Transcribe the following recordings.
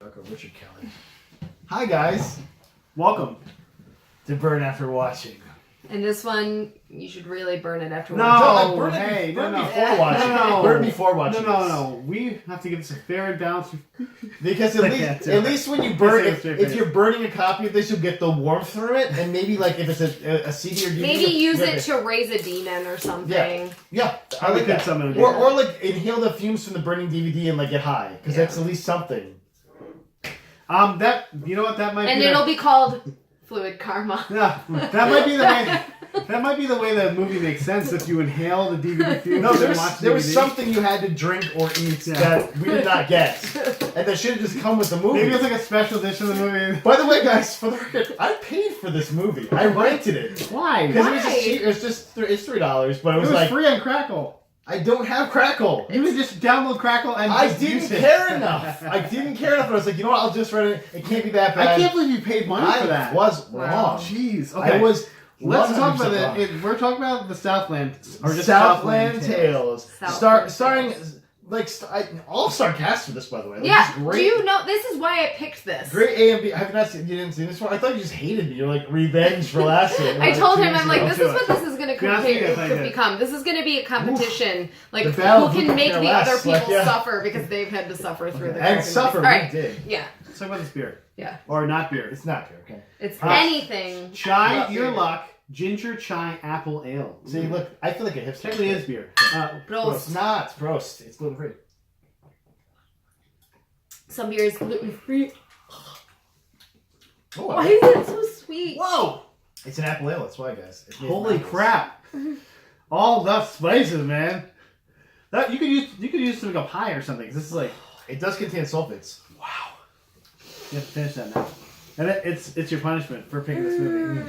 Darko, Richard Kelly. Hi guys, welcome to Burn After Watching. And this one, you should really burn it after No, watching. burn before no. watching. No. Burn before watching. No. We have to give this a fair and balanced. Because at least when you burn, if you're burning a copy of this, you'll get the warmth through it, and maybe like if it's a CD or DVD, Maybe use it to raise a demon or something. Yeah, I like that. Or like inhale the fumes from the burning DVD and like get high, because that's at least something. That you know what that might. And be it'll be called Fluid Karma. Yeah, that might be the way. That might be the way the movie makes sense if you inhale the DVD fumes. No, and watch there was DVD. something you had to drink or eat that we did not get, and that should have just come with the movie. Maybe it's like a special edition of the movie. By the way, guys, for the record, I paid for this movie. I rented it. Why? Because it was just cheap. It's $3, but it was like free on Crackle. I don't have Crackle. You would just download Crackle and I just didn't use it. care enough. I didn't care enough. I was like, you know what? I'll just rent it. It can't be that bad. I can't believe you paid money for that. I was Wow. wrong. Jeez. Okay. I was. Let's talk about 100% it. We're talking about the Southland, or just Southland Tales. Southland Starring like all-star cast for this, by the way. Like, Yeah, great. do you know, this is why I picked this. Great A and B. Have you not seen? You didn't see this one? I thought you just hated me. You're like revenge for last year. I told him, Like, I'm like, two this years is what ago. this is going to become. This is going to be a competition. Like, The battle who can of make the less, other people like, yeah. suffer because they've had to suffer through the And crazy suffer. movies. All right. We did. Yeah, Let's talk about this beer. yeah. Or not beer. It's not fair. Okay. It's Uh, anything. Chai, Not Your beer. Luck, Ginger Chai Apple Ale. See, look. I feel like a hipster. Technically is beer. Bro, it's not. Prost. It's gluten free. Some beer is gluten-free. Oh, Why is it so sweet? Whoa! It's an apple ale. That's why, guys. It's made from Holy apples. crap! All the spices, man. That you could use to make a pie or something. This is like It does contain sulfates. wow. You have to finish that now. And it's your punishment for picking this movie.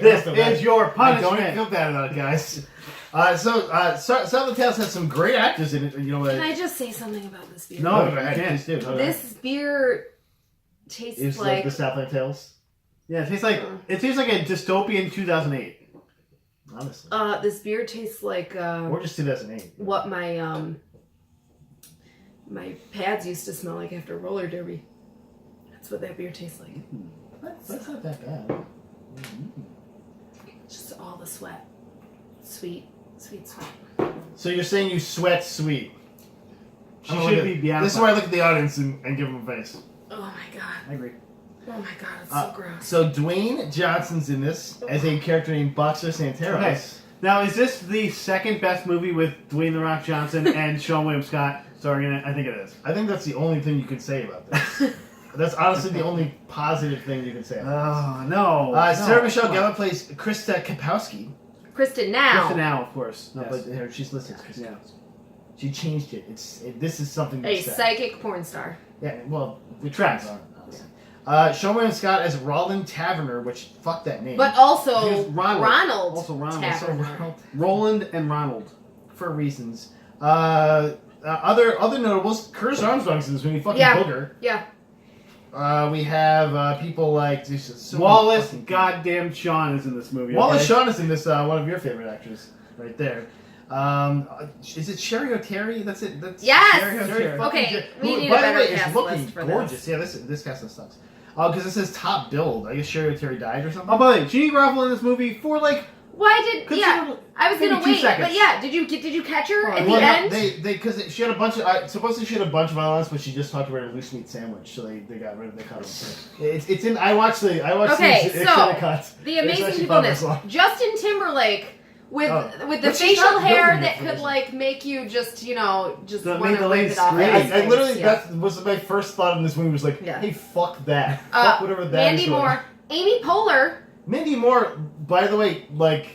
This is your I don't punishment. feel bad about it, guys. Southland Tales has some great actors in it. You know what? Can I just say something about this beer? No, Go ahead, you can't. please do. This beer tastes It's like the Southland Tales. Yeah, it tastes like a dystopian 2008. Honestly. this beer tastes like Or just 2008. what my my pads used to smell like after roller derby. That's what that beer tastes like. That's not that bad. Just all the sweat. Sweet sweet. So you're saying you sweat sweet. She should be beyond. This is where I look at the audience and give them a face. Oh my god. I agree. Oh my god, it's so gross. So Dwayne Johnson's in this as a character named Boxer Santeros. Okay. Now, is this the second best movie with Dwayne The Rock Johnson and Sean William Scott starring in it? I think it is. I think that's the only thing you can say about this. That's honestly the only positive thing you can say about Oh no! this. Sarah No. Michelle Gellar plays Krista Kapowski. Kristen now. Kristen now, of course. No, Yes. but here, she's listed as Krista Yeah. Kapowski. She changed it. This is something A that's sad. psychic porn star. Yeah, well, the Tracks. tracks on. Sean William Scott as Roland Taverner, which fuck that name. But also Here's Ronald. Ronald. Also Ronald. So Taverner. Ronald Roland and Ronald. for reasons. Other notables. Curtis Armstrong's in this movie. Fucking Yeah. booger. Yeah. We have people like so Wallace, fucking- goddamn Sean is in this movie. Wallace okay? Shawn is in this. One of your favorite actors, right there. Is it Sherry O'Terry? That's it. That's Yes! Sherry O'Terry. Okay, Fucking we who, need by a the better way, is cast looking list for gorgeous. this. Yeah, this cast sucks. Because it says top build. I guess Sherry O'Terry died or something. Oh, by the way, Jeannie Garofalo in this movie for like Why did considerable- I was maybe gonna 2 wait, seconds. but yeah, did you catch her at Well, the no, end? because she had a bunch of supposedly she had a bunch of violence, but she just talked about a loose meat sandwich, so they got rid of the cut. It's in. I watched Okay, the so, extended cut. The It's amazing actually people in 5 this. minutes long. Justin Timberlake with the But she's facial not hair building that it for could this. like make you just just That want made to the rip ladies it off. scream. his I face, literally yeah. that was my first thought in this movie was like, Yeah. hey, fuck that, fuck whatever that Mandy is. Moore, Amy Poehler. Mindy Moore, by the way, like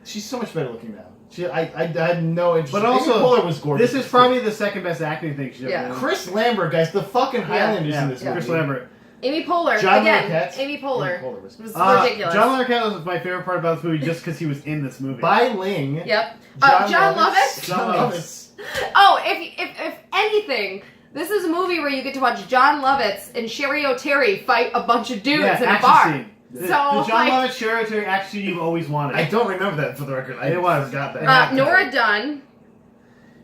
she's so much better looking now. I had no interest. But also, Amy Poehler was gorgeous. this is probably the second best acting thing she's ever Yeah. done. Chris Lambert, guys, the fucking Highlanders in this movie. Chris Lambert. Amy Poehler John again. Larroquette. Amy Poehler. was It was ridiculous. John Larroquette was my favorite part about this movie just because he was in this movie. Bai Ling. Yep. John John Lovitz. Lovitz. John Lovitz. Oh, if anything, this is a movie where you get to watch John Lovitz and Sherry O'Terry fight a bunch of dudes in a action bar. scene. The So, John like- Lovitz Sherry O'Terry action you've always wanted. I don't remember that for the record. I It was. forgot that. Nora Dunn.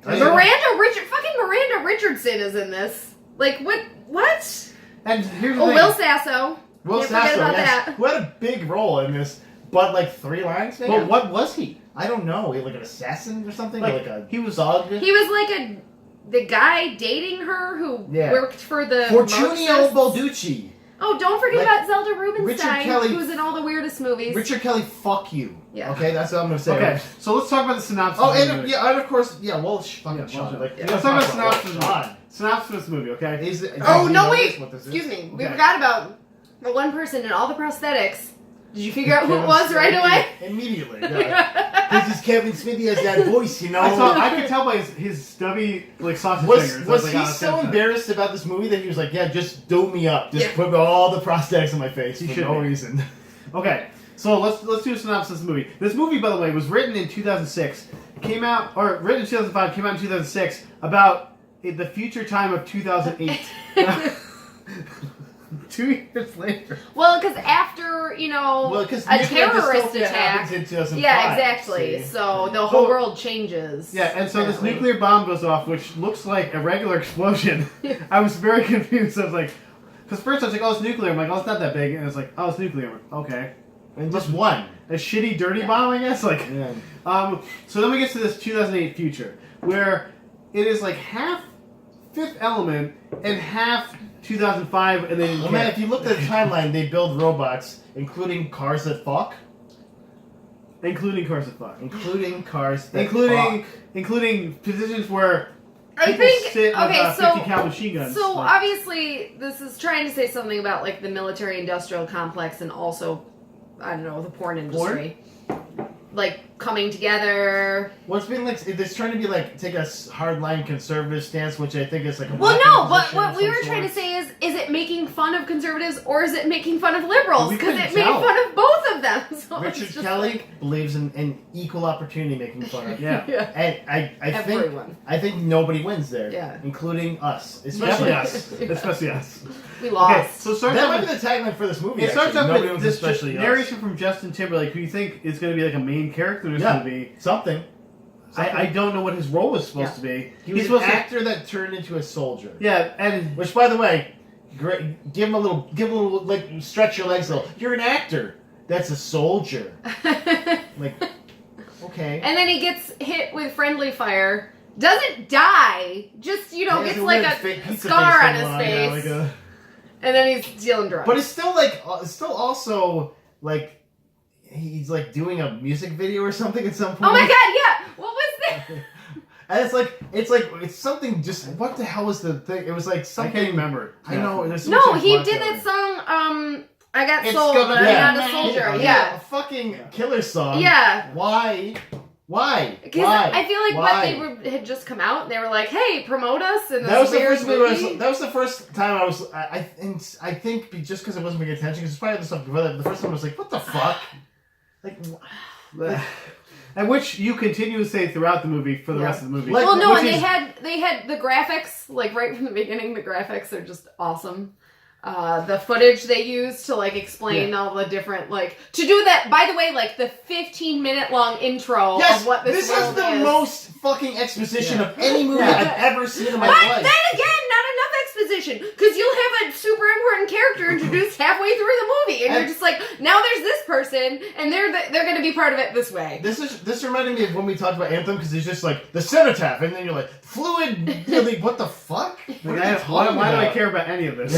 Miranda Richardson is in this. Like, what? And here's the thing. Will Sasso. Will Can't forget Sasso, about yes, that. who had a big role in this, but like 3 lines maybe? But what was he? I don't know. Like an assassin or something? Like, Or like a he was thug? He was like the guy dating her who worked for the Fortunio Marxists. Balducci. Oh, don't forget Like, about Zelda Rubinstein, Kelly- who's in all the weirdest movies. Richard Kelly, fuck you. Yeah. Okay, that's what I'm gonna say. Okay, so let's talk about the synopsis. Oh, of the and movie. yeah, and of course, yeah. Well, fucking Yeah, Sean. well, Like, yeah. Let's talk about synopsis. Sean. Synopsis of this movie, okay? Is it, Oh, do you no, know wait. what this is? Excuse me. We Okay. forgot about the one person in all the prosthetics. Did you figure out who it was right away? Immediately. Yeah. This is Kevin Smith. He has that voice, you know. I could tell by his stubby like sausage fingers. Was like, he oh, so that's embarrassed about this movie that he was like, "Yeah, just dope me up, just Yeah. put all the prosthetics on my face He for should no be. reason." Okay, so let's do a synopsis of this movie. This movie, by the way, was written in 2006. Came out, or written in 2005, came out in 2006, about the future time of 2008. 2 years later. Well, because after, Well, because a terrorist in attack. 2005. Yeah, exactly. See? So the whole world changes. Yeah, and so this apparently. nuclear bomb goes off, which looks like a regular explosion. I was very confused. I was like, because first I was like, oh, it's nuclear. I'm like, oh, it's not that big. And it's like, oh, it's nuclear. Okay. And just one. A shitty, dirty bomb, I guess? Like, Yeah. so then we get to this 2008 future, where it is like half Fifth Element and half 2005, and then Well, man, if you look at the timeline, they build robots, including cars that fuck. including Cars of Fuck. Including cars that Including fuck. including positions where I people think, sit with okay, 50 cal machine guns. So like, obviously, this is trying to say something about like the military-industrial complex and also, I don't know, the porn industry, like coming together. Well, it's been like it's trying to be like take a hardline conservative stance, which I think is like a Well, blocking no, but position what of we some were trying to sort. say is it making fun of conservatives or is it making fun of liberals? We Because couldn't it made tell. fun of both of them. So it's Richard just Kelly like- believes in equal opportunity making fun of. Yeah. yeah. And Everyone. I think nobody wins there. Yeah. Including us. Especially us. Especially us. We Okay, lost. so it starts That off might be with, the tagline for this movie. it starts actually. off Nobody with wins, this especially us. narration from Justin Timberlake, who you think is going to be like a main character in this Yeah. movie. Something. I don't know what his role was supposed to be. He was He's an supposed to. actor that turned into a soldier. Yeah, and Which, by the way, great. Give him a little, like, stretch your legs a little. You're an actor. That's a soldier. Like, okay. And then he gets hit with friendly fire. Doesn't die. Just, He has gets a like weird a fake pizza scar face on his going yeah, face. like a- And then he's dealing drugs. But it's still like, it's still also like, he's like doing a music video or something at some point. Oh my god, yeah! What was that? And it's something. Just what the hell was the thing? It was like I something. can't remember. I know. There's so No, much he blood did there. that song, I Got It's Soul, gonna but be I'm a not a soldier. Yeah, Yeah. a fucking killer song. Yeah. Why? Because Why? I feel like Why? they had just come out and they were like, hey, promote us in this That was the weird first movie. movie. That was the first time I was. I think just because I wasn't paying attention, because it's probably the stuff before that. The first time I was like, "What the fuck?" Like, And which you continue to say throughout the movie for the rest of the movie. Like, Well, no, which and is- they had the graphics, like right from the beginning, the graphics are just awesome. The footage they used to like explain all the different to do that. By the way, like the 15-minute long intro yes, of what this is world the is. most fucking exposition Yeah. of any movie Yeah. I've ever seen in my But life. then again, not enough exposition because you'll have a super important character introduced halfway through the movie, and you're just like, now there's this person, and they're going to be part of it this way. This reminded me of when we talked about Anthem because it's just like the cenotaph, and then you're like fluid. You're like, what the fuck? What are you Why talking do I about? care about any of this?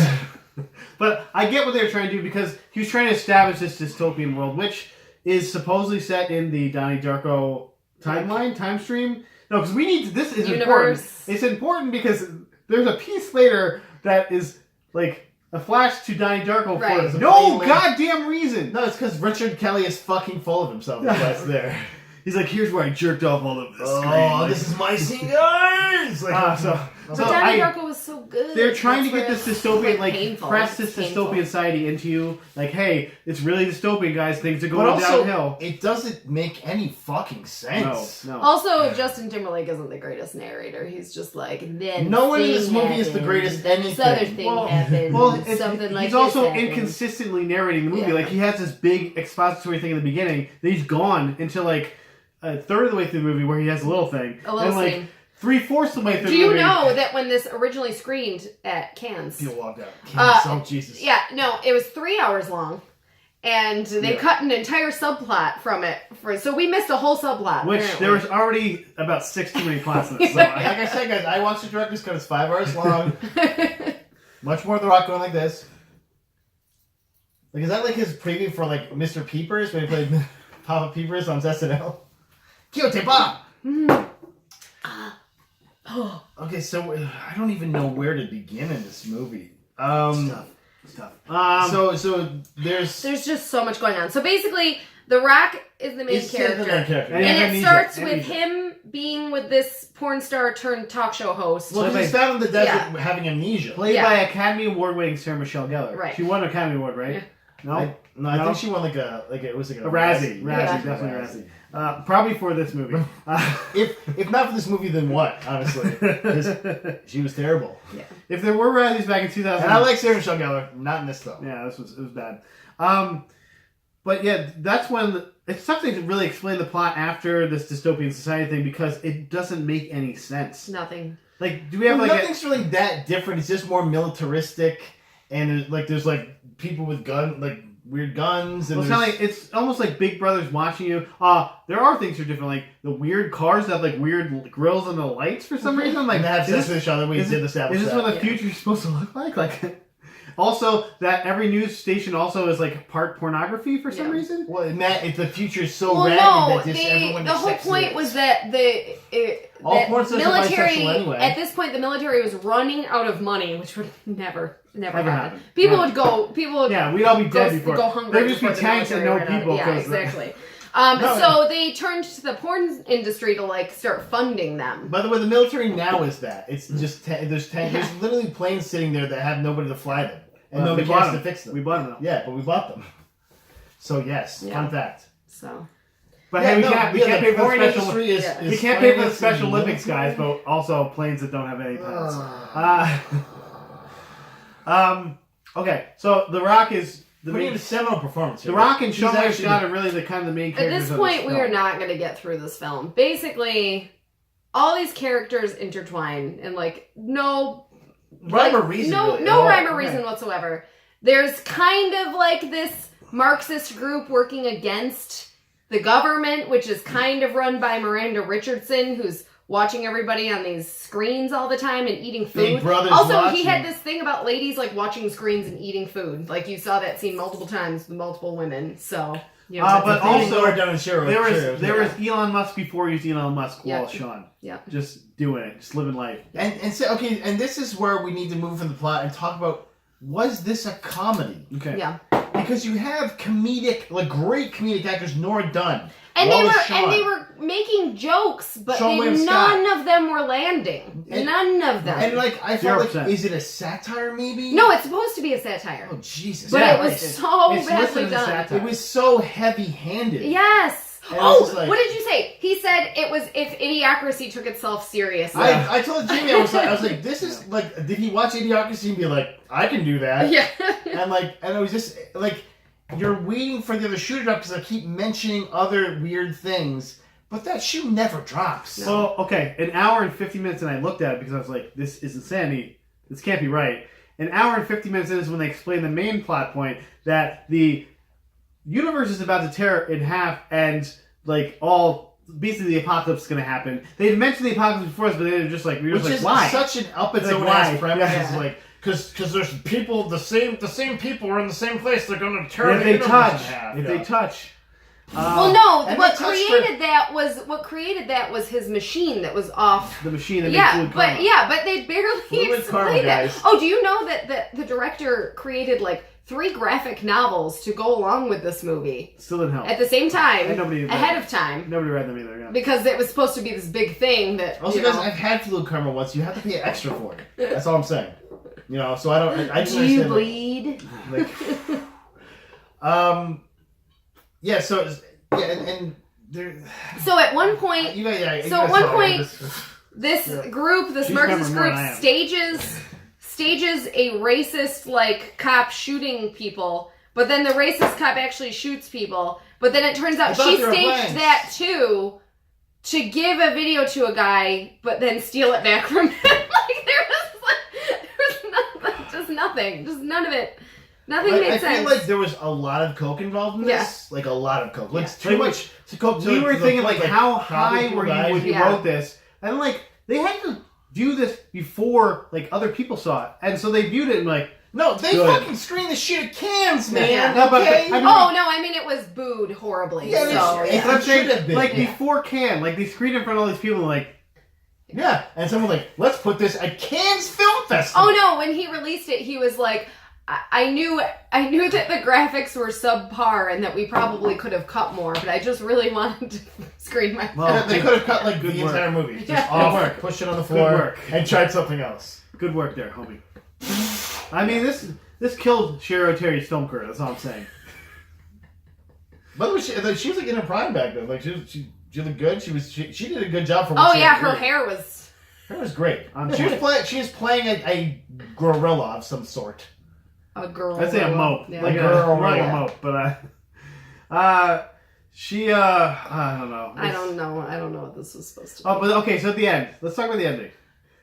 But I get what they were trying to do because he was trying to establish this dystopian world, which is supposedly set in the Donnie Darko timeline, time stream. No, because we need to, this is important. Universe. It's important because there's a piece later that is like a flash to Donnie Darko Right. for no Plainly- goddamn reason. No, it's because Richard Kelly is fucking full of himself. That's there. He's like, here's where I jerked off all of this. Oh, this is my singers. Like, So But So Donnie I- Darko was so good. they're trying to That's get where this it's, dystopian, painful. press this It's painful. dystopian society into you. Like, hey, it's really dystopian, guys. Things are but going also, downhill. it doesn't make any fucking sense. No. Also, Justin Timberlake isn't the greatest narrator. He's just like, then No one in thing this movie is the happened, greatest then this other anything. thing Well- happened, Well, it's, something like he's this also happened. inconsistently narrating the movie. Yeah. Like, he has this big expository thing in the beginning, then he's gone until, like, a third of the way through the movie where he has a little thing. A little and, like, scene. 3/4 of the way through Do the you movie. know that when this originally screened at Cannes? People walked out. Oh, Jesus. Yeah, no, it was 3 hours long. And they cut an entire subplot from it. So we missed a whole subplot. Which, apparently. there was already about 6 too many plots in this. So Like I said, guys, I watched the director's cut. It's 5 hours long. Much more of The Rock going like this. Like, is that like his preview for like Mr. Peepers when he played Papa Peepers on SNL? Kyote Pop! Okay, so I don't even know where to begin in this movie. It's tough. So there's just so much going on. So basically, The Rock is the main it's character. the main character. And And it starts with amnesia. him being with this porn star turned talk show host. Well, because he's found in the desert having amnesia. Played Yeah. by Academy Award winning Sarah Michelle Gellar. Right. She won an Academy Award, right? Yeah. No? I think she won like a Razzie. Yeah. Definitely a Razzie. Probably for this movie. If not for this movie, then what? Honestly, 'Cause she was terrible. Yeah. If there were Razzies back in 2000, And I like Sarah Michelle Gellar, not in this though. Yeah, it was bad. But yeah, that's when it's tough to really explain the plot after this dystopian society thing because it doesn't make any sense. Nothing. Like, do we have Nothing's really that different. It's just more militaristic, and there's like people with weird guns, and Well, it's almost like Big Brother's watching you. There are things that are different, like the weird cars that have like weird grills and the lights for some reason. Like, and they have sex with each other. We is did establish this that. what the future is supposed to look like? Like, also that every news station also is like part pornography for some reason. Well, and that the future is so Well, ragged no, that just everyone. the whole point was that All that porn stars are military. bisexual anyway. At this point, the military was running out of money, which would never happen. happen. People Yeah. would go. People would Yeah, we'd all be dead before. go hungry. There'd just be before the tanks and no military ran out. people. Yeah, 'cause exactly. No. So they turned to the porn industry to like start funding them. By the way, the military now is that it's just there's literally planes sitting there that have nobody to fly them and nobody we bought cares to them. fix them. We bought them. Yeah, but we bought them. So yes, Yeah. fun fact. So But Yeah, hey, we no, can't yeah, pay the for the foreign special. industry is We can't pay for the financing Special the Olympics, military. guys, but also planes that don't have any pilots. Okay, so The Rock is the We need main. a seminal performance. The Rock and He's Sean actually- Scott are really the kind of the main at characters. this of point, we film. are not going to get through this film. Basically, all these characters intertwine and like no rhyme or reason. No, really. no Oh, rhyme or okay. reason whatsoever. There's kind of like this Marxist group working against the government, which is kind of run by Miranda Richardson, who's watching everybody on these screens all the time and eating food. Big Brother's Also, watching. he had this thing about ladies like watching screens and eating food. Like you saw that scene multiple times with multiple women. So, you know, But The thing also, Laura Dern and Cheryl- There Cheryl- was Elon Musk before he was Elon Musk. Yeah. Well, Sean, yeah. just doing it, just living life. And so okay, and this is where we need to move from the plot and talk about, was this a comedy? Okay. Yeah. Because you have great comedic actors, Nora Dunn. And Wallace they Shawn. were making jokes, but Sean William none of them were landing. And- none of them. And I felt like, 0%. is it a satire maybe? No, it's supposed to be a satire. Oh Jesus! But Yeah, it was it's- so it's badly listed as a done. satire. It was so heavy-handed. Yes. And I was Oh, just like- what did you say? He said it was if Idiocracy took itself seriously. I told Jamie, I was like, this is like, did he watch Idiocracy and be like, I can do that? Yeah. And it was just like, you're waiting for the other shoe to drop because I keep mentioning other weird things, but that shoe never drops. So, okay, an hour and 50 minutes, and I looked at it because I was like, this is insanity. This can't be right. An hour and 50 minutes in is when they explain the main plot point that the universe is about to tear in half and, basically the apocalypse is going to happen. They had mentioned the apocalypse before us, but they were just like, Which is why? such an up its Like, own why? ass premise. Yeah. It's like, because there's people, the same people are in the same place, they're going to tear if the they universe touch, in half. if they touch. Well, no. and What they touched created that was his machine that was off. The machine that makes Yeah, fluid but karma. they barely Fluid karma, explained that. guys. Oh, do you know that the director created 3 graphic novels to go along with this movie Still didn't help. at the same time, And nobody ahead of time, Nobody read them either. Yeah. because it was supposed to be this big thing that. Also, you guys, know, I've had fluid karma once. You have to pay extra for it. That's all I'm saying. So I don't. I just do you understand, bleed? Yeah. So and there. So at one point, You guys, yeah. So at one point, this group, this She's Marxist remembering more group, than I am. stages a racist cop shooting people, but then the racist cop actually shoots people. But then it turns I out thought she they were staged blanks. that too to give a video to a guy, but then steal it back from him. Just nothing. Just none of it. Nothing made sense. I feel like there was a lot of coke involved in this. Yeah. Like a lot of coke. Like too much coke. We were thinking like how high were you when you wrote this? And like they had to view this before like other people saw it, and so they viewed it and like. No, they fucking screened the shit at cans, man. Yeah. No, okay? I mean it was booed horribly. Yeah, so, yeah. I'm saying, like before Cannes, like they screened in front of all these people and like. Yeah, and someone was like, let's put this at Cannes Film Festival. Oh no, when he released it, he was like, I knew that the graphics were subpar and that we probably could have cut more, but I just really wanted to screen my film. Well, they could have cut like the entire movie. Just off, push it on the floor, and tried something else. Good work there, homie. I mean, this killed Shiro Terry's film career, that's all I'm saying. By the way, she was like in her prime back then. Like she looked good. She did a good job for. Oh yeah, her hair was. Her was great. She was playing a gorilla of some sort. A girl. I'd say a mope, yeah. like a mope, but she I don't know. I don't know what this was supposed to be. Oh, but okay. So at the end, let's talk about the ending.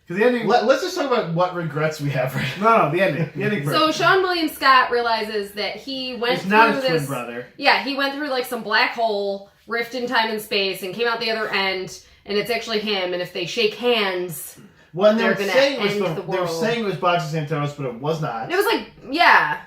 Because the ending. Let's just talk about what regrets we have right now. No, the ending. The ending first. So Sean William Scott realizes that he went through not his this. twin brother. Yeah, he went through like some black hole, rift in time and space, and came out the other end, and it's actually him. And if they shake hands, well, they're gonna end the world. They were saying it was Boxer Santaros, but it was not. It was like, yeah.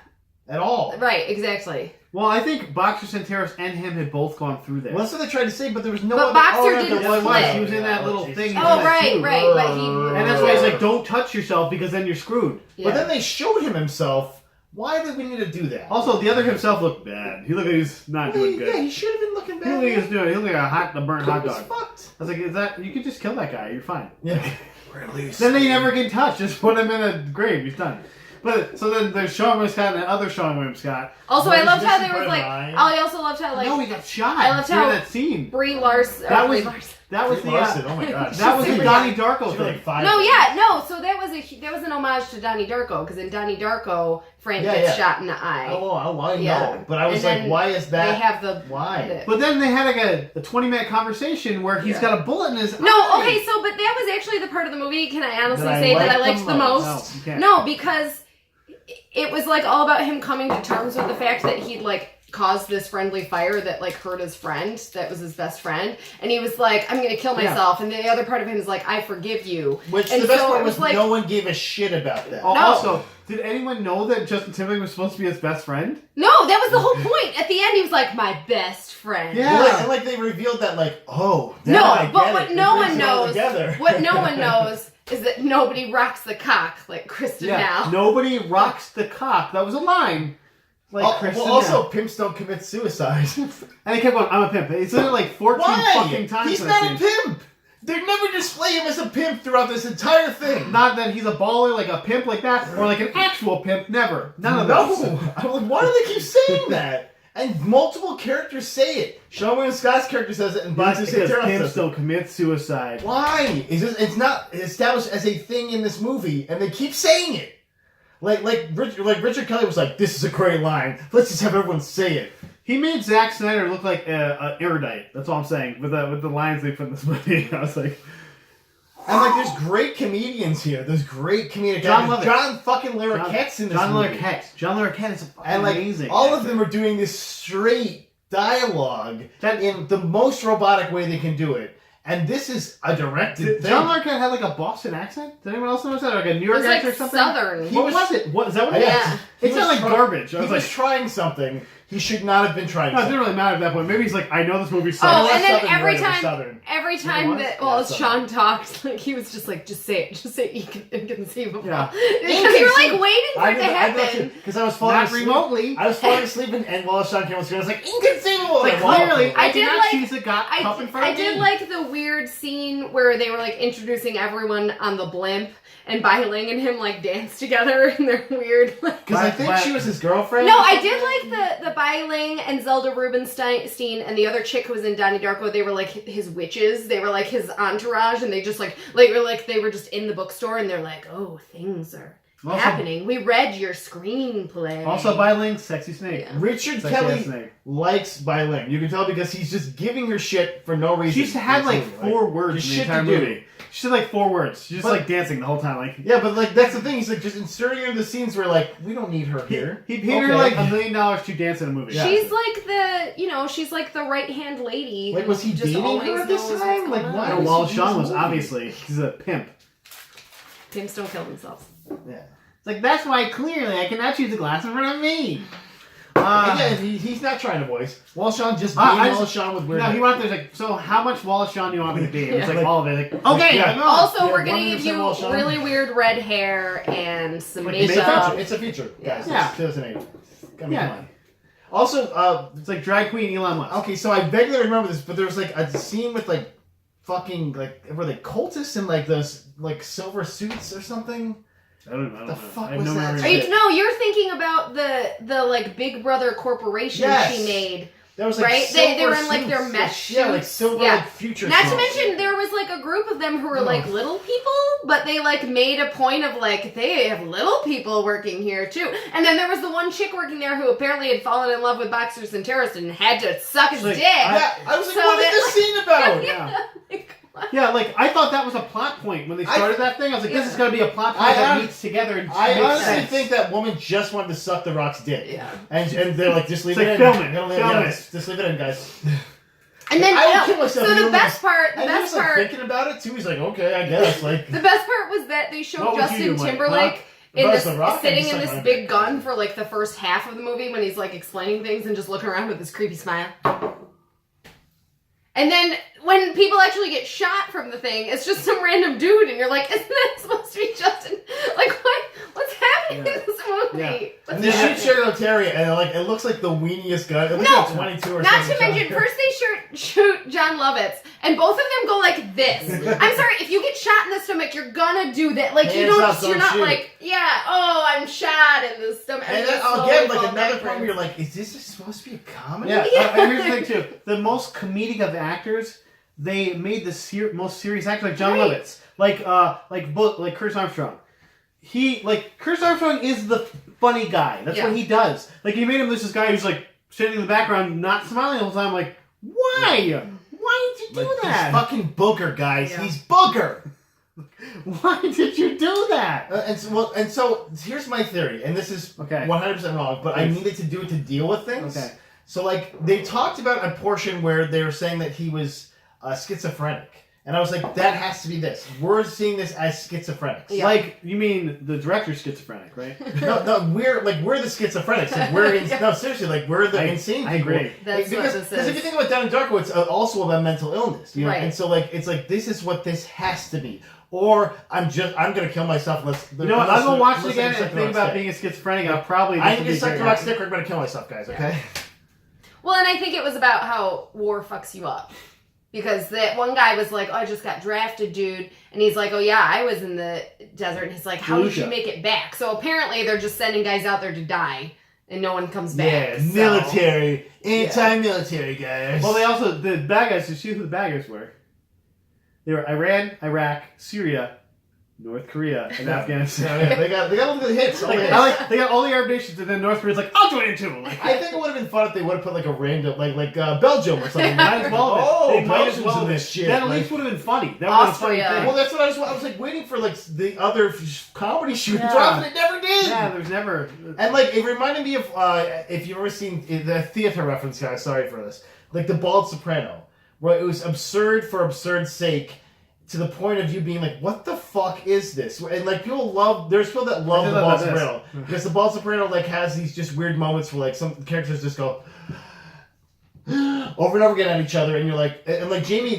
At all. Right, exactly. Well, I think Boxer Santaros and him had both gone through there. Well, that's what they tried to say, but there was no But other... Boxer there didn't was. split. He was in that little thing. Oh, right. But he... And that's why he's like, don't touch yourself because then you're screwed. Yeah. But then they showed him himself. Why did we need to do that? Also, the other himself looked bad. He looked like he's not doing good. Yeah, he should have been looking bad. He looked like he was doing. He looked like a burnt hot dog. Fucked. I was like, is that... You could just kill that guy. You're fine. Yeah. Or at least... Then they never get touched. Just put him in a grave. He's done. But so then there's Sean William Scott and the other Sean William Scott. Also, I loved how there was like. I also loved how like. No, he got shot. I loved how that scene. Brie Larson. That was the. Oh my god. That was the Donnie Darko thing. So that was an homage to Donnie Darko because in Donnie Darko, Frank gets shot in the eye. Oh, I know. But I was like, why is that? They have the why? But then they had like a 20-minute conversation where he's got a bullet in his eye. No, okay, so but that was actually the part of the movie. Can I honestly say that I liked the most? No, you can't. No, because. It was like all about him coming to terms with the fact that he'd like caused this friendly fire that like hurt his friend that was his best friend, and he was like, I'm gonna kill myself, and the other part of him is like, I forgive you. Which and the best part was like, no one gave a shit about that. Also, did anyone know that Justin Timberlake was supposed to be his best friend? No, that was the whole point. At the end, he was like, my best friend. Yeah, well, and like they revealed that like, what no one knows is that nobody rocks the cock like Kristen now. Nobody rocks the cock. That was a line. Like Kristen also, pimps don't commit suicide. And he kept going, I'm a pimp. He said it like 14 fucking times. He's not a pimp. They never display him as a pimp throughout this entire thing. Not that he's a baller, like a pimp like that, or like an actual pimp. Never. None of those. I'm like, why do they keep saying that? And multiple characters say it. Sean William Scott's character says it, and Boxer Santaros says it. Pimps don't commit suicide. Why? It's not established as a thing in this movie, and they keep saying it. Like Richard Kelly was like, this is a great line. Let's just have everyone say it. He made Zack Snyder look like an erudite. That's all I'm saying. With the lines they put in this movie. I was like... And like, there's great comedians here. There's great comedic actors. John fucking Larroquette's in this movie. John Larroquette is amazing. All of them are doing this straight dialogue in the most robotic way they can do it. And this is a directed thing. John Larroquette had like a Boston accent? Did anyone else notice that? Like a New York accent or something? Southern. What was it? Is that what it is? It sounded like garbage. He was trying something. He should not have been trying. No, it didn't really matter at that point. Maybe he's like, I know this movie sucks. Oh, and then every time that Sean talked, like he was just like, just say it, inconceivable. Yeah. Because you were like waiting for it to happen. Because I was falling asleep. remotely. I was falling asleep, and while Sean came on screen, I was like, inconceivable. Like clearly, I did like the weird scene where they were like introducing everyone on the blimp. And Bai-Ling and him like dance together in their weird. Because I think she was his girlfriend. No, I did like the Bai-Ling and Zelda Rubinstein and the other chick who was in Donnie Darko. They were like his witches. They were like his entourage, and they just they were just in the bookstore, and they're like, oh, things are Also- happening. We read your screenplay. Also, Bai Ling, sexy snake. Yeah. Richard Sexy Kelly ass snake. likes Bai Ling. You can tell because he's just giving her shit for no reason. She's had like Like, 4 words just in the shit entire to do. movie. She said like 4 words. She's just But- like dancing the whole time. Like Yeah, but like that's the thing. He's like just inserting her in the scenes where like we don't need her here. he paid her like $1 million to dance in a movie. Yeah. She's like she's like the right hand lady. Like, was he who just dating always her at this knows what's time? going Like, on. why? I know Wallace Shawn was obviously he's a pimp. Pimps don't kill themselves. Yeah. It's like that's why clearly I cannot choose a glass in front of me. Yeah, he's not trying to voice. Wallace Shawn just being I just- Wallace Shawn with weird. No, he went there like, so how much Wallace Shawn do you want me to be? It's like Like- all of it. Like, okay, Yeah. I know. Also, yeah, we're gonna give 100% Wallace you Shawn. really weird red hair and some Like It's a makeup. feature. It's a feature, guys. Yeah. It's 2008. Gonna be Yeah. fun. Also, It's like drag queen Elon Musk. okay, so I vaguely remember this, but there was like a scene with like fucking like were they cultists in like those like silver suits or something? I don't know. The fuck I have was no that? memory. No, you're thinking about the like Big Brother corporation Yes. she made. There was like Right? silver They were in, like, their suits. mesh Yeah, like suits. silver Yeah. like future. Not to suits. mention, there was like a group of them who were like Ugh. little people, but they like made a point of like they have little people working here too. And then there was the one chick working there who apparently had fallen in love with boxers and terrorists and had to suck his Like, dick. Yeah, I was like, So what is that, this scene about? Yeah. Like, what? Yeah, like I thought that was a plot point when they started that thing. I was like, this is gonna be a plot point I that hon- meets together and I makes honestly sense. think that woman just wanted to suck the Rock's dick. Yeah. And they're like, just leave It's it like, in. film it, They'll leave- film yeah, it. Just leave it in, guys. And then I would kill myself. so You the know, best part, And he was like thinking about it too. He's like, okay, I guess. Like, the best part was that they showed What would you Justin do, Mike? Timberlake in Versus this The Rock, sitting I'd in just this like, big gun for like the first half of the movie when he's like explaining things and just looking around with this creepy smile. And then when people actually get shot from the thing, it's just some random dude, and you're like, isn't that supposed to be Justin? Like, what's happening in this movie? Yeah. What's and they happening? shoot Cheryl Terry, and like it looks like the weeniest gun. It looks No! like 22 or Not something. to mention, first they shoot John Lovitz, and both of them go like this. I'm sorry, if you get shot in the stomach, you're gonna do that. Like, you Hands don't, up, don't you're not shoot. like, yeah, oh, I'm shot in the stomach. And I'm then just I'll slowly get like fall another backwards. problem. You're like, is this supposed to be a comedy? Yeah, Yeah. and here's the thing too: the most comedic of the actors, they made the most serious actor like John Right. Lovitz, like Chris Armstrong. Chris Armstrong is the funny guy. That's Yeah. what he does. Like he made him this guy who's like sitting in the background, not smiling all the time. Like, why? Why did you do Like, that? he's fucking Booger, guys. Yeah. He's Booger. Why did you do that? And so here's my theory, and this is Okay. 100% wrong, but I Yes. needed to do it to deal with things. Okay. So like they talked about a portion where they were saying that he was schizophrenic, and I was like, that has to be this. We're seeing this as schizophrenic. Yeah. Like you mean the director's schizophrenic, right? No, we're the schizophrenics. Like, we're Yeah. no, seriously, like we're the I- insane I people. agree. That's what because this if you is. think about Donnie Darko, it's also about mental illness, you know. Right. And so like it's like this is what this has to be, or I'm gonna kill myself. You know what? I'll go watch it unless I again suck and the think rock about stick. being a schizophrenic. I'll probably. I this need will to be suck great. the rock stick, or I'm gonna kill myself, guys. Okay. Well, and I think it was about how war fucks you up. Because that one guy was like, oh, I just got drafted, dude. And he's like, oh, yeah, I was in the desert. And he's like, how did you Fallujah. make it back? So apparently they're just sending guys out there to die. And no one comes back. Yeah, so- military, anti-military guys. Well, they also the bad guys. Did you see who the bad guys were? They were Iran, Iraq, Syria, North Korea, and Afghanistan. Yeah, they got all the hits. All the hits. They got all the Arab nations, and then North Korea's like, I'll join in too. Like, I think it would have been fun if they would have put like a random, like Belgium or something. might as well. have Oh, been. They might as Belgium's well. in have been. this shit. That at like- least would have been funny. That would have been a funny Austria. thing. Well, that's what I was like waiting for, like the other comedy shoot to Yeah. drop, and it never did. Yeah, there's never. And like it reminded me of if you've ever seen the theater reference, guys. Sorry for this. Like the Bald Soprano, where it was absurd for absurd's sake, to the point of you being like, "What the fuck is this?" And like there's people that love I the love Bald this. Soprano because the Bald Soprano like has these just weird moments where like some characters just go over and over again at each other, and you're like, and like Jamie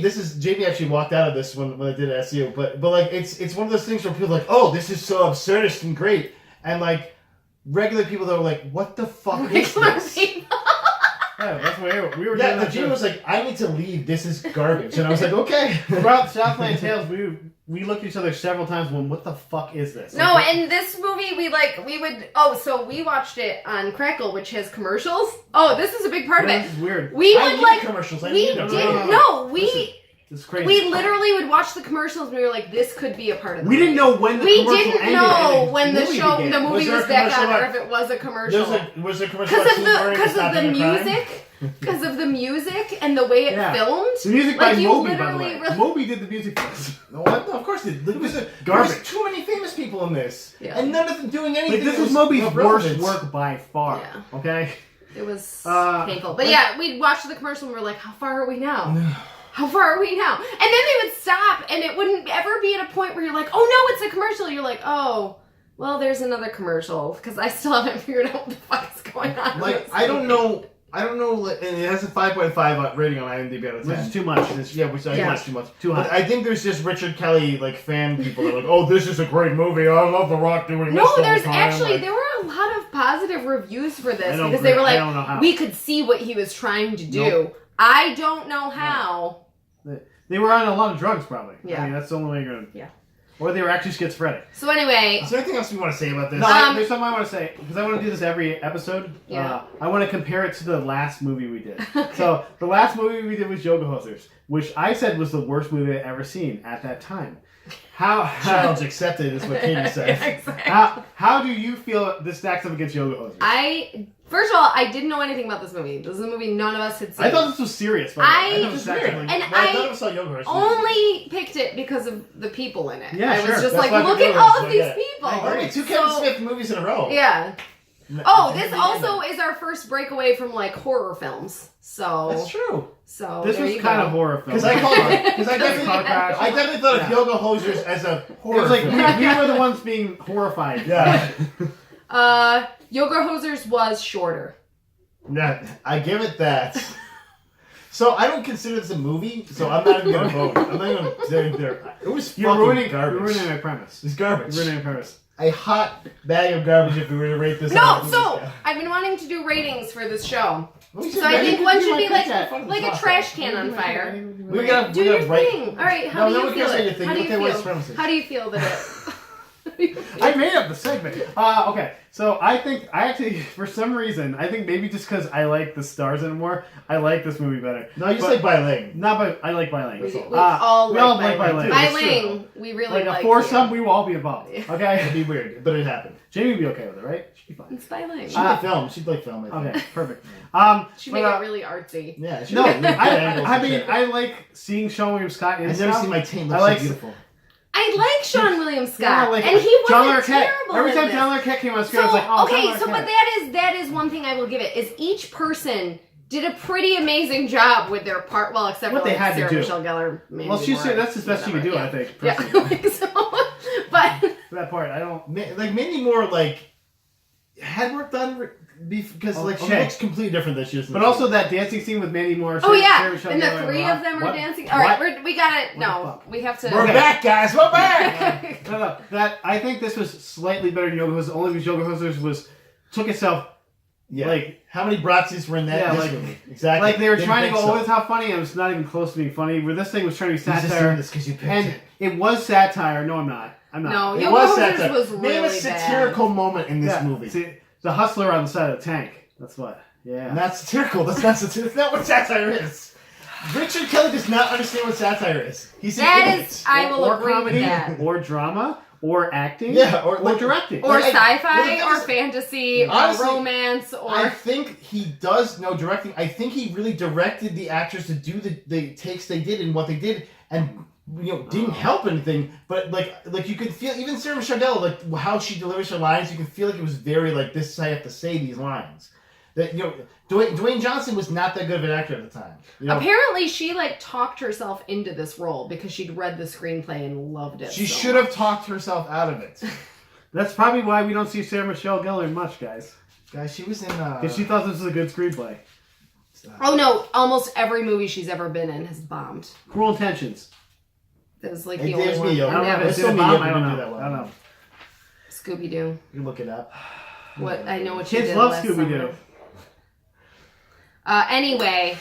actually walked out of this when I did SU, but like it's one of those things where people are like, "Oh, this is so absurdist and great," and like regular people that were like, "What the fuck is Regular this?" people. Yeah, that's what we were Yeah, doing. the that Jamie too. was like, "I need to leave. This is garbage," and I was like, "Okay." Throughout Southland Tales, we looked at each other several times. When what the fuck is this? No, Like, and this movie, we watched it on Crackle, which has commercials. Oh, this is a big part of this it. is weird. We I would need like, commercials. I we need them. did, No, no, no. no, we, Listen. This is crazy. We literally would watch the commercials and we were like, this could be a part of the We movie. didn't know when the We commercial didn't ended know and when the movie show, began. the movie Was there was a back commercial on, or about- if it was a commercial. Was there a commercial Because of about the stopping a crime? music, because of the music and the way it filmed. The music like by you Moby, by the literally way. Moby did the music for us. No, what? Of course it did. There's Garbage. too many famous people in this. Yeah. And none of them doing anything. Like, this that is Moby's of worst relevance. work by far. Yeah. Okay? It was but- painful. But yeah, we'd watch the commercial and we're like, how far are we now? How far are we now? And then they would stop and it wouldn't ever be at a point where you're like, oh no, it's a commercial. You're like, oh, well, there's another commercial. Because I still haven't figured out what the fuck is going on. Like, I don't know, and it has a 5.5 rating on IMDb out of 10. Which is too much. Which I think is too much. Too But high. I think there's just Richard Kelly, like, fan people that are like, oh, this is a great movie. I love The Rock doing this No, all the there's time. actually, Like, there were a lot of positive reviews for this I don't because they were agree. I don't know like, how. we could see what he was trying to do. Nope. I don't know how. They were on a lot of drugs, probably. Yeah. I mean, that's the only way you're going to... Yeah. Or they were actually schizophrenic. So anyway, is there anything else you want to say about this? No, there's something I want to say, because I want to do this every episode. Yeah. I want to compare it to the last movie we did. So, the last movie we did was Yoga Hosers, which I said was the worst movie I'd ever seen at that time. Challenge accepted is what Katie said. exactly. How do you feel this stacks up against Yoga Hosers? First of all, I didn't know anything about this movie. This is a movie none of us had seen. I thought this was serious. But I- thought it was It's weird. actually- And None of us saw Yoga Horse. only picked it because of the people in it. Yeah, I was sure. just That's like, why look we at do all it, of these yeah. people. Only two Kevin So- Smith movies in a row. Yeah. Oh, this also is our first breakaway from like horror films. So That's true. So This there was you kind go. of horror film. Because I called because I Doesn't definitely thought of Yoga Hosers as a It horror was like film. we were the ones being horrified. Yeah. Yoga Hosers was shorter. Yeah, I give it that. So I don't consider this a movie, so I'm not even gonna vote. I'm not even gonna there. It was You're fucking ruining garbage. You're ruining my premise. It's garbage. You're ruining my premise. A hot bag of garbage if we were to rate this. No, on a so movie scale. I've been wanting to do ratings for this show. We So I think one should be like a a trash can on fire. We gotta Do your write. thing. All right, how do you feel it? How do you feel? How do you feel that it? I made up the segment. Okay, so I actually, for some reason, I think maybe just because I like the stars anymore, I like this movie better. No, you just like Bai Ling. Not by, I like Bai Ling. We We all all like like Bai Ling. Bai Ling. Bai It's true. Ling, we really Like like a foursome, you. we will all be involved. It'd Okay? be weird, but it happened. Jamie would be okay with it, right? She'd be fine. It's Bai Ling. She'd like film. She'd like film. I think. Okay, perfect. She but, make it really artsy. Yeah. She'd No, like angles I and mean, shit. I like seeing Sean William Scott in I've stuff. never seen my team look I like- so beautiful. I like Sean William Scott, Yeah, like and he John wasn't Larroquette. terrible Every in time this. John Larroquette came on screen, So I was like, oh, okay, John so but Larroquette. that is one thing I will give it is each person did a pretty amazing job with their part. Well, except What for they like had to Sarah do. Michelle Gellar. Maybe Well, she's more, that's as best she could do, whatever, I think. Yeah, Personally. I think so. But For that part, I don't. Like maybe more like had work done because like she Okay. looks completely different than she is. in But the also that dancing scene with Mandy Moore. oh Sarah yeah, Michelle and the Gellar, three Rock. of them are What? dancing. All right, What? we got it. What the No, fuck? we have to. We're back, guys. We're back. No, that I think this was slightly better than Yoga Hosers, only because Yoga Hosers took itself Yeah. like How many Bratzies were in that? Yeah, this like- movie? Exactly. like they were Didn't trying to think go, so. oh, it's how funny, and it's not even close to being funny. Where this thing was trying to be He's just doing satire, this because you picked and it. it was satire. No, I'm not. I'm not. No, It Yoga was Hosers satire. was Name really a satirical moment in this Yeah, movie. see, the hustler on the side of the tank. That's what. Yeah. Not satirical. That's not satirical. That's not what satire is. Richard Kelly does not understand what satire is. He's an That idiot. is, I will or agree comedy, with that. or drama, or acting, Yeah, or like- directing. Or Like, sci-fi, well, that or was- fantasy, Honestly, or romance, or I think he does know directing. I think he really directed the actors to do the takes they did and what they did, and didn't help anything. But like you could feel even Sarah Michelle Gellar, like how she delivers her lines. You can feel like it was very like this. I have to say these lines. That Dwayne Johnson was not that good of an actor at the time. apparently she like talked herself into this role because she'd read the screenplay and loved it. She so should much. have talked herself out of it. That's probably why we don't see Sarah Michelle Gellar much, guys. Guys, she was in. Because she thought this was a good screenplay. Oh no! Almost every movie she's ever been in has bombed. Cruel Intentions. That was like Hey, the only there's one. me, yo. I don't know Yeah, if but it's still in me, bomb. yeah, I don't we know. do that well. I don't know. Scooby Doo. You look it up. What I know what you Kids did love last Scooby Doo. summer. Anyway,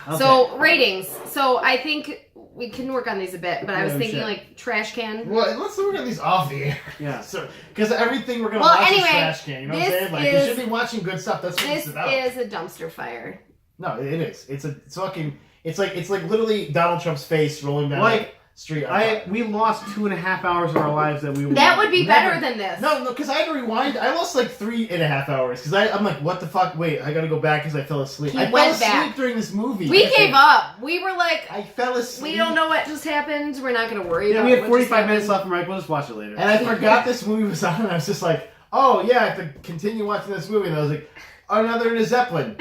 Okay. so ratings. So I think we can work on these a bit, but I was Yeah, thinking sure. like trash can. Well, let's look at these off the air. Yeah. So, because everything we're gonna Well, watch anyway, is trash can. You know what I'm this saying? Like is- you should be watching good stuff. That's what This this is about. is a dumpster fire. No, it is. It's fucking. It's like literally Donald Trump's face rolling down Like, the street. On fire. We lost 2.5 hours of our lives that we That would be Never- better than this. No, because I had to rewind. I lost like 3.5 hours because I'm like, what the fuck? Wait, I gotta go back because I fell asleep. He I fell went asleep back. during this movie. We gave up. We were like, I fell asleep. we don't know what just happened. We're not going to worry Yeah, about we had what 45 just minutes happened. left, and we're like, we'll just watch it later. And I forgot this movie was on, and I was just like, oh yeah, I have to continue watching this movie. And I was like, another Zeppelin.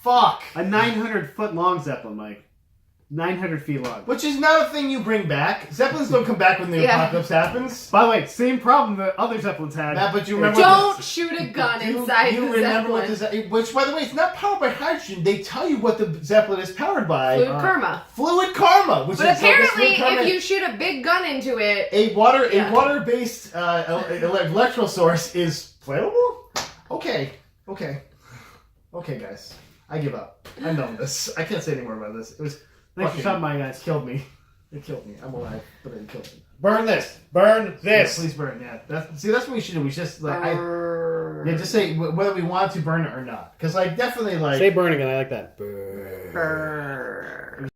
Fuck. A 900-foot long Zeppelin, Mike. 900 feet long. Which is not a thing you bring back. Zeppelins don't come back when the Yeah. apocalypse happens. By the way, same problem that other Zeppelins had. Matt, but you remember Don't shoot a gun You inside the remember what Zeppelin. the which, by the way, it's not powered by hydrogen. They tell you what the Zeppelin is powered by. Fluid karma. Fluid karma, which But is apparently, like a fluid karma, if you shoot a big gun into it, a Yeah. water-based electrical source is flammable. Okay, guys, I give up. I'm done with this. I can't say any more about this. It was Thanks for fucking shutting my guys. killed me. It killed me. I'm alive, but it killed me. Burn this. Burn this. Yeah, please burn. Yeah. That's what we should do. We should just like just say whether we want to burn it or not. Because like definitely like Say burn again. I like that. Brrr.